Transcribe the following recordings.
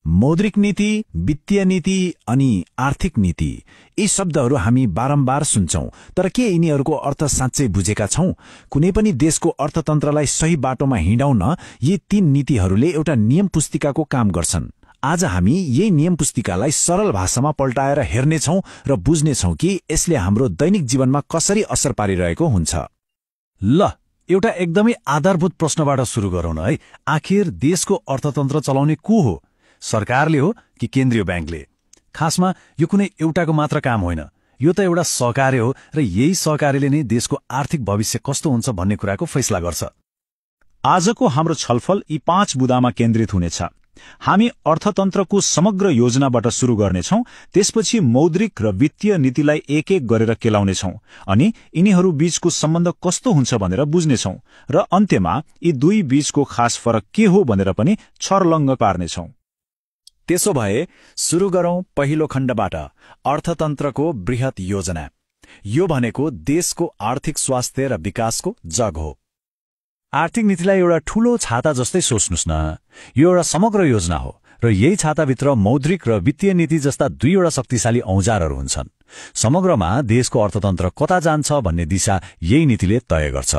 मौद्रिक नीति, वित्तीय नीति अनि आर्थिक नीति यी शब्दहरू हामी बारम्बार सुन्छौं, तर के यिनीहरूको अर्थ साँच्चै बुझेका छौं? कुनै पनि देशको अर्थतन्त्रलाई सही बाटोमा हिँडाउन यी तीन नीतिहरूले एउटा नियम पुस्तिकाको काम गर्छन्। आज हामी यही नियम पुस्तिकालाई सरल भाषामा पल्टाएर हेर्नेछौं र बुझ्नेछौं कि यसले हाम्रो दैनिक जीवनमा कसरी असर पारिरहेको हुन्छ। ल, एउटा एकदमै आधारभूत प्रश्नबाट सुरु गरौँ न है। आखिर देशको अर्थतन्त्र चलाउने को हो? सरकारले हो कि केन्द्रीय ब्याङ्कले? खासमा यो कुनै एउटाको मात्र काम होइन, यो त एउटा सहकार्य हो र यही सहकार्यले नै देशको आर्थिक भविष्य कस्तो हुन्छ भन्ने कुराको फैसला गर्छ। आजको हाम्रो छलफल यी 5 बुँदामा केन्द्रित हुनेछ। हामी अर्थतन्त्रको समग्र योजनाबाट सुरु गर्नेछौं, त्यसपछि मौद्रिक र वित्तीय नीतिलाई एक एक गरेर केलाउनेछौं अनि यिनीहरू बीचको सम्बन्ध कस्तो हुन्छ भनेर बुझ्नेछौं र अन्त्यमा यी दुई बीचको खास फरक के हो भनेर पनि छर्लङ्ग पार्नेछौं। त्यसो भए सुरु गरौं पहिलो खण्डबाट, अर्थतन्त्रको बृहत योजना। यो भनेको देशको आर्थिक स्वास्थ्य र विकासको जग हो। आर्थिक नीतिलाई एउटा ठूलो छाता जस्तै सोच्नुस् न। यो एउटा समग्र योजना हो र यही छाताभित्र मौद्रिक र वित्तीय नीति जस्ता दुईवटा शक्तिशाली औजारहरू हुन्छन्। समग्रमा देशको अर्थतन्त्र कता जान्छ भन्ने दिशा यही नीतिले तय गर्छ।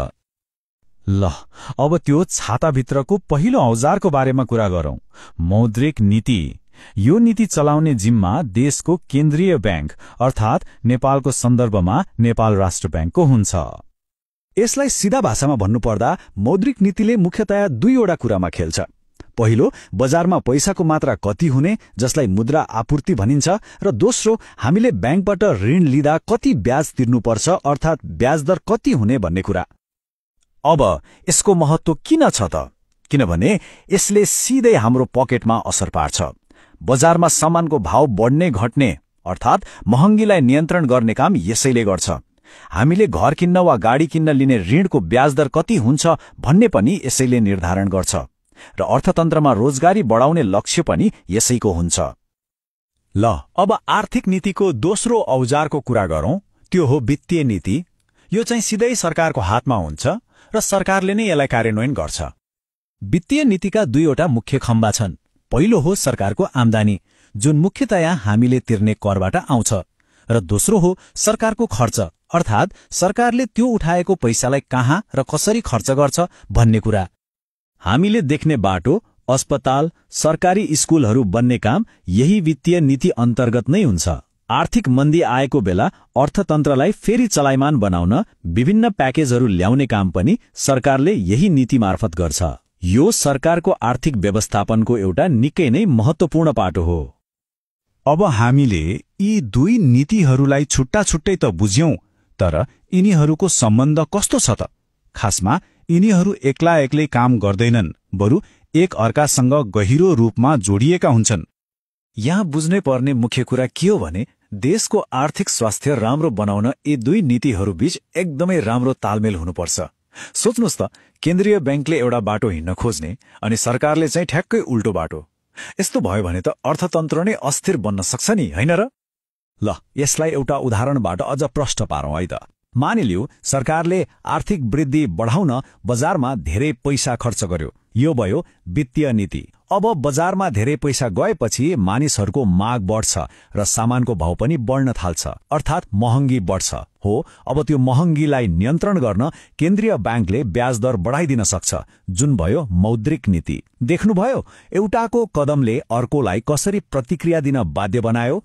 ल, अब त्यो छाताभित्रको पहिलो औजारको बारेमा कुरा गरौं, मौद्रिक नीति। यो नीति चलाउने जिम्मा देशको केन्द्रीय ब्याङ्क अर्थात् नेपालको सन्दर्भमा नेपाल राष्ट्र ब्याङ्कको हुन्छ। यसलाई सिधा भाषामा भन्नुपर्दा मौद्रिक नीतिले मुख्यतया दुईवटा कुरामा खेल्छ। पहिलो, बजारमा पैसाको मात्रा कति हुने, जसलाई मुद्रा आपूर्ति भनिन्छ, र दोस्रो, हामीले ब्याङ्कबाट ऋण लिँदा कति ब्याज तिर्नुपर्छ अर्थात् ब्याज दर कति हुने भन्ने कुरा। अब यसको महत्व किन छ त? किनभने यसले सिधै हाम्रो पकेटमा असर पार्छ। बजारमा सामानको भाव बढ्ने घट्ने अर्थात् महँगीलाई नियन्त्रण गर्ने काम यसैले गर्छ। हामीले घर किन्न वा गाडी किन्न लिने ऋणको ब्याज दर कति हुन्छ भन्ने पनि यसैले निर्धारण गर्छ र अर्थतन्त्रमा रोजगारी बढाउने लक्ष्य पनि यसैको हुन्छ। ल, अब आर्थिक नीतिको दोस्रो औजारको कुरा गरौं, त्यो हो वित्तीय नीति। यो चाहिँ सिधै सरकारको हातमा हुन्छ र सरकारले नै यसलाई कार्यान्वयन गर्छ। वित्तीय नीतिका दुईवटा मुख्य खम्बा छन्। पहिलो हो सरकारको आम्दानी, जुन मुख्यतया हामीले तिर्ने करबाट आउँछ, र दोस्रो हो सरकारको खर्च अर्थात् सरकारले त्यो उठाएको पैसालाई कहाँ र कसरी खर्च गर्छ भन्ने कुरा। हामीले देख्ने बाटो, अस्पताल, सरकारी स्कुलहरू बन्ने काम यही वित्तीय नीति अन्तर्गत नै हुन्छ। आर्थिक मन्दी आएको बेला अर्थतन्त्रलाई फेरि चलायमान बनाउन विभिन्न प्याकेजहरू ल्याउने काम पनि सरकारले यही नीति मार्फत गर्छ। यो सरकारको आर्थिक व्यवस्थापनको एउटा निकै नै महत्वपूर्ण पाटो हो। अब हामीले यी दुई नीतिहरूलाई छुट्टा छुट्टै त बुझ्यौं, तर यिनीहरूको सम्बन्ध कस्तो छ त? खासमा यिनीहरू एक्ला एक्लै काम गर्दैनन्, बरु एक अर्कासँग गहिरो रूपमा जोडिएका हुन्छन्। यहाँ बुझ्नै पर्ने मुख्य कुरा के हो भने देशको आर्थिक स्वास्थ्य राम्रो बनाउन यी दुई नीतिहरूबीच एकदमै राम्रो तालमेल हुनुपर्छ। सोच्नुस् त, केन्द्रीय ब्याङ्कले एउटा बाटो हिँड्न खोज्ने अनि सरकारले चाहिँ ठ्याक्कै उल्टो बाटो। यस्तो भयो भने त अर्थतन्त्र नै अस्थिर बन्न सक्छ नि, होइन र? ल, यसलाई एउटा उदाहरणबाट अझ प्रष्ट पारौं है त। मानिलिऊ सरकारले आर्थिक वृद्धि बढाउन बजारमा धेरै पैसा खर्च गर्यो। यो भयो वित्तीय नीति। अब बजारमा धेरै पैसा गएपछि मानिसहरूको माग बढ्छ र सामानको भाव पनि बढ्न थाल्छ अर्थात् महँगी बढ्छ। हो, अब त्यो महँगीलाई नियन्त्रण गर्न केन्द्रीय ब्याङ्कले ब्याज दर बढाइदिन सक्छ, जुन भयो मौद्रिक नीति। देख्नुभयो एउटाको कदमले अर्कोलाई कसरी प्रतिक्रिया दिन बाध्य बनायो।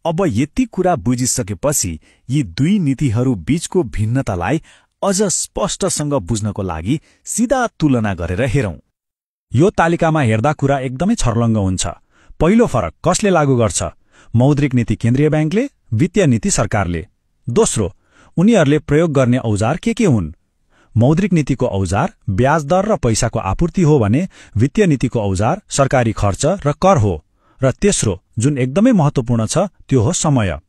अब यति कुरा बुझिसकेपछि यी दुई नीतिहरू बीचको भिन्नतालाई अझ स्पष्टसँग बुझ्नको लागि सिधा तुलना गरेर हेरौं। यो तालिकामा हेर्दा कुरा एकदमै छर्लङ्ग हुन्छ। पहिलो फरक कसले लागू गर्छ? मौद्रिक नीति केन्द्रीय ब्याङ्कले, वित्तीय नीति सरकारले। दोस्रो, उनीहरूले प्रयोग गर्ने औजार के हुन्? मौद्रिक नीतिको औजार ब्याज दर र पैसाको आपूर्ति हो भने वित्तीय नीतिको औजार सरकारी खर्च र कर हो। र तेस्रो, जुन एकदमै महत्वपूर्ण छ, त्यो हो समय।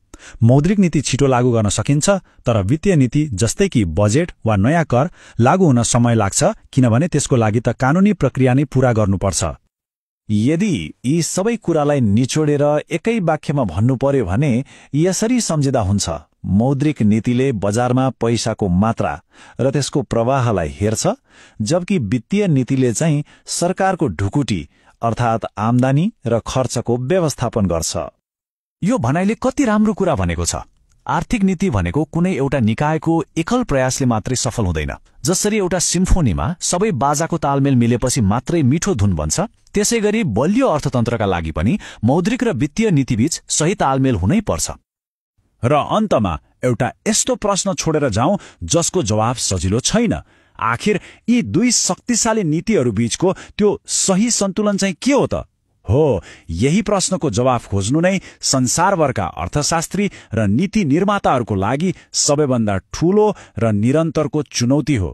मौद्रिक नीति छिटो लागू गर्न सकिन्छ, तर वित्तीय नीति जस्तै कि बजेट वा नयाँ कर लागू हुन समय लाग्छ, किनभने त्यसको लागि त कानूनी प्रक्रिया नै पूरा गर्नुपर्छ। यदि यी सबै कुरालाई निचोडेर एकै वाक्यमा भन्नु पर्यो भने यसरी सम्झिँदा हुन्छ: मौद्रिक नीतिले बजारमा पैसाको मात्रा र त्यसको प्रवाहलाई हेर्छ, जबकि वित्तीय नीतिले चाहिँ सरकारको ढुकुटी अर्थात् आम्दानी र खर्चको व्यवस्थापन गर्छ। यो भनाइले कति राम्रो कुरा भनेको छ। आर्थिक नीति भनेको कुनै एउटा निकायको एकल प्रयासले मात्रै सफल हुँदैन। जसरी एउटा सिम्फोनीमा सबै बाजाको तालमेल मिलेपछि मात्रै मिठो धुन बन्छ, त्यसैगरी बलियो अर्थतन्त्रका लागि पनि मौद्रिक र वित्तीय नीतिबीच सही तालमेल हुनै पर्छ। र अन्तमा एउटा यस्तो प्रश्न छोडेर जाउँ जसको जवाब सजिलो छैन। आखिर यी दुई शक्तिशाली नीतिहरू बीचको त्यो सही सन्तुलन चाहिँ के हो त? हो, यही प्रश्नको जवाब खोज्नु नै संसारभरका अर्थशास्त्री र नीति निर्माताहरूको लागि सबैभन्दा ठूलो र निरन्तरको चुनौती हो।